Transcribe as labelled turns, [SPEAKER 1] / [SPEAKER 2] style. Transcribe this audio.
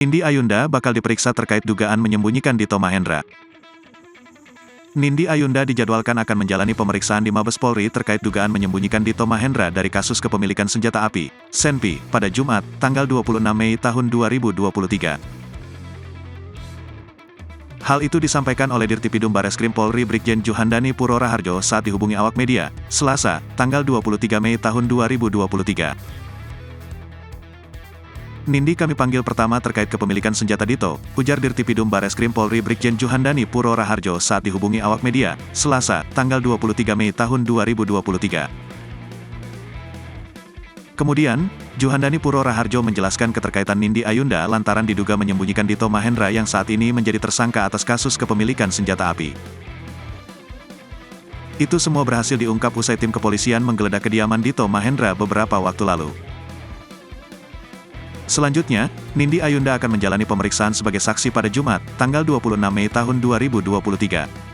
[SPEAKER 1] Nindi Ayunda bakal diperiksa terkait dugaan menyembunyikan Dito Mahendra. Nindi Ayunda dijadwalkan akan menjalani pemeriksaan di Mabes Polri terkait dugaan menyembunyikan Dito Mahendra dari kasus kepemilikan senjata api, Senpi, pada Jumat, tanggal 26 Mei tahun 2023. Hal itu disampaikan oleh Dirtipidum Bareskrim Polri Brigjen Juhandani Puro Raharjo saat dihubungi awak media, Selasa, tanggal 23 Mei tahun 2023. Nindi kami panggil pertama terkait kepemilikan senjata Dito, ujar Dirtipidum Bareskrim Polri Brigjen Juhandani Puro Raharjo saat dihubungi awak media, Selasa, tanggal 23 Mei tahun 2023. Kemudian, Juhandani Puro Raharjo menjelaskan keterkaitan Nindi Ayunda lantaran diduga menyembunyikan Dito Mahendra yang saat ini menjadi tersangka atas kasus kepemilikan senjata api. Itu semua berhasil diungkap usai tim kepolisian menggeledah kediaman Dito Mahendra beberapa waktu lalu. Selanjutnya, Nindi Ayunda akan menjalani pemeriksaan sebagai saksi pada Jumat, tanggal 26 Mei tahun 2023.